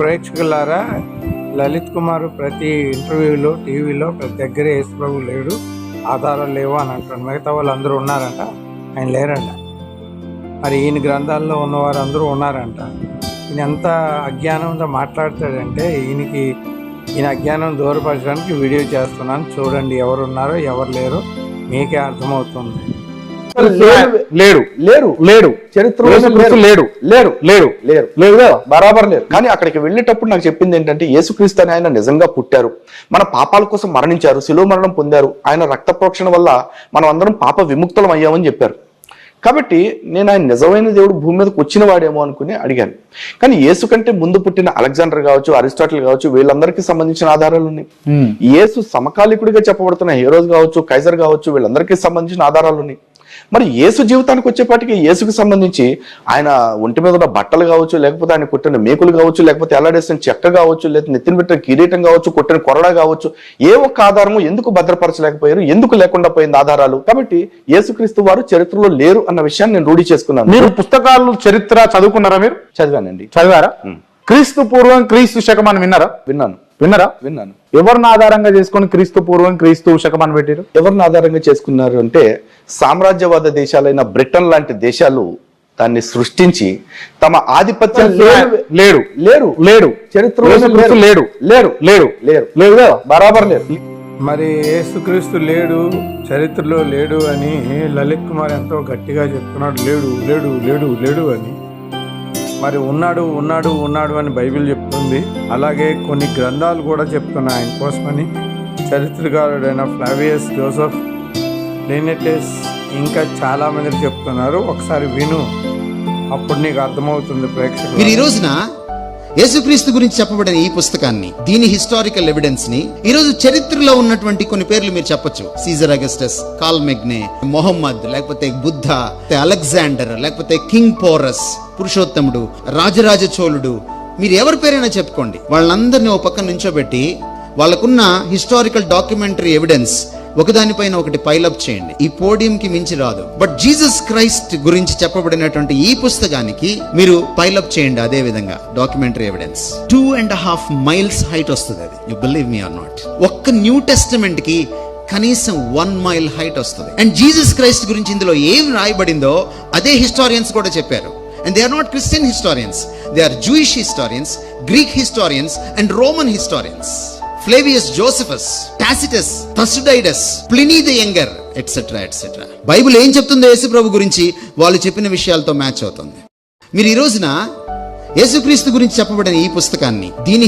ప్రేక్షకులారా, లలిత్ కుమార్ ప్రతి ఇంటర్వ్యూలో టీవీలో ప్రతి దగ్గర యేసుప్రభు లేడు, ఆధారాలు లేవు అని అంటాడు. మిగతా వాళ్ళు అందరూ ఉన్నారంట, ఆయన లేరంట. మరి ఈయన గ్రంథాల్లో ఉన్నవారు అందరూ ఉన్నారంట. ఈయన ఎంత అజ్ఞానంతో మాట్లాడతాడంటే ఈయన అజ్ఞానం దూరపరచడానికి వీడియో చేస్తున్నాను, చూడండి ఎవరు ఉన్నారో ఎవరు లేరో మీకే అర్థమవుతుంది. లేడు లేరు లేడు చరిత్రలో లేడు లేరు లేడు లేరు లేదు బరాబర్ లేరు. కానీ అక్కడికి వెళ్ళేటప్పుడు నాకు చెప్పింది ఏంటంటే, యేసుక్రీస్తు అని ఆయన నిజంగా పుట్టారు, మన పాపాల కోసం మరణించారు, శిలువ మరణం పొందారు, ఆయన రక్త ప్రోక్షణ వల్ల మనం అందరం పాప విముక్తులం అయ్యామని చెప్పారు. కాబట్టి నేను ఆయన నిజమైన దేవుడు భూమి మీదకి వచ్చిన వాడేమో అనుకుని అడిగాను. కానీ యేసు కంటే ముందు పుట్టిన అలెగ్జాండర్ కావచ్చు, అరిస్టాటిల్ కావచ్చు, వీళ్ళందరికీ సంబంధించిన ఆధారాలు ఉన్నాయి. యేసు సమకాలికుడిగా చెప్పబడుతున్న హీరోస్ కావచ్చు, కైజర్ కావచ్చు, వీళ్ళందరికీ సంబంధించిన ఆధారాలు ఉన్నాయి. మరి యేసు జీవితానికి వచ్చేపాటికి యేసుకు సంబంధించి ఆయన ఒంటి మీద ఉన్న బట్టలు కావచ్చు, లేకపోతే ఆయన కొట్టిన మేకులు కావచ్చు, లేకపోతే ఎలాడేసిన చెక్క కావచ్చు, లేకపోతే నెత్తిన పెట్టిన కిరీటం కావచ్చు, కొట్టిన కొరడా కావచ్చు, ఏ ఒక్క ఆధారము ఎందుకు భద్రపరచలేకపోయారు, ఎందుకు లేకుండా పోయింది ఆధారాలు? కాబట్టి యేసుక్రీస్తు వారు చరిత్రలో లేరు అన్న విషయాన్ని నేను రూఢి చేసుకున్నాను. మీరు పుస్తకాలు చరిత్ర చదువుకున్నారా? మీరు చదివానండి. చదివారా? క్రీస్తు పూర్వం క్రీస్తు శకం అని విన్నారా? విన్నాను. ఎవరిని ఆధారంగా చేసుకుని క్రీస్తు పూర్వం క్రీస్తు శకం అని పెట్టారు? ఎవరిని ఆధారంగా చేసుకున్నారు అంటే, సామ్రాజ్యవాద దేశాలైన బ్రిటన్ లాంటి దేశాలు దాన్ని సృష్టించి తమ ఆధిపత్యం లేడు లేరు లేడు చరిత్రలో లేడు లేరు లేడు లేరు లేదు బరాబర్ లేరు. మరి యేసుక్రీస్తు లేడు, చరిత్రలో లేడు అని లలిత్ కుమార్ ఎంతో గట్టిగా చెప్తున్నాడు. లేడు లేడు లేడు లేడు అని. మరి ఉన్నాడు ఉన్నాడు ఉన్నాడు అని బైబిల్ చెప్తుంది. అలాగే కొన్ని గ్రంథాలు కూడా చెప్తున్నాయి ఆయన కోసమని. చరిత్రకారుడైన ఫ్లావియస్ జోసెఫ్ లీనెటెస్ ఇంకా చాలా మంది చెప్తున్నారు. ఒకసారి విను, అప్పుడు నీకు అర్థమవుతుంది ప్రేక్షకులు. మీరు ఈ రోజున యేసుక్రీస్తు గురించి చెప్పబడిన ఈ పుస్తకాన్ని, దీని హిస్టారికల్ ఎవిడెన్స్ ని, ఈ రోజు చరిత్రలో ఉన్నటువంటి కొన్ని పేర్లు మీరు చెప్పొచ్చు. సీజర్ అగస్టస్, కాల్ మెగ్నే, మొహమ్మద్, లేకపోతే బుద్ధ, అలెగ్జాండర్, లేకపోతే కింగ్ పోరస్, పురుషోత్తముడు, రాజరాజ చోళుడు, మీరు ఎవరి పేరైనా చెప్పుకోండి. వాళ్ళందరినీ ఓ పక్కన నుంచోబెట్టి వాళ్ళకున్న హిస్టారికల్ డాక్యుమెంటరీ ఎవిడెన్స్ ఒకదానిపైన ఒకటి పైలప్ చేయండి. ఈ పోడియం కి మించి రాదు. బట్ జీసస్ క్రైస్ట్ గురించి చెప్పబడినటువంటి ఈ పుస్తకానికి మీరు పైలప్ చేయండి అదే విధంగా డాక్యుమెంటరీ ఎవిడెన్స్. 2.5 miles హైట్ వస్తుంది. అది you believe me or not. ఒక్క న్యూ టెస్టమెంట్ కి కనీసం 1 mile హైట్ వస్తుంది. అండ్ జీసస్ క్రైస్ట్ గురించి ఇందులో ఏం రాయబడిందో అదే హిస్టారియన్స్ కూడా చెప్పారు. And they are not Christian historians. They are Jewish historians, Greek historians and Roman historians. Flavius Josephus, Tacitus, Thucydides, Pliny the Younger, etc. etc. Bible ఏం చెప్తుందో యేసుప్రభు గురించి వాళ్ళు చెప్పిన విషయాలతో మ్యాచ్ అవుతుంది. మీరు ఈ రోజున యేసుక్రీస్తు గురించి చెప్పబడిన ఈ పుస్తకాన్ని, దీని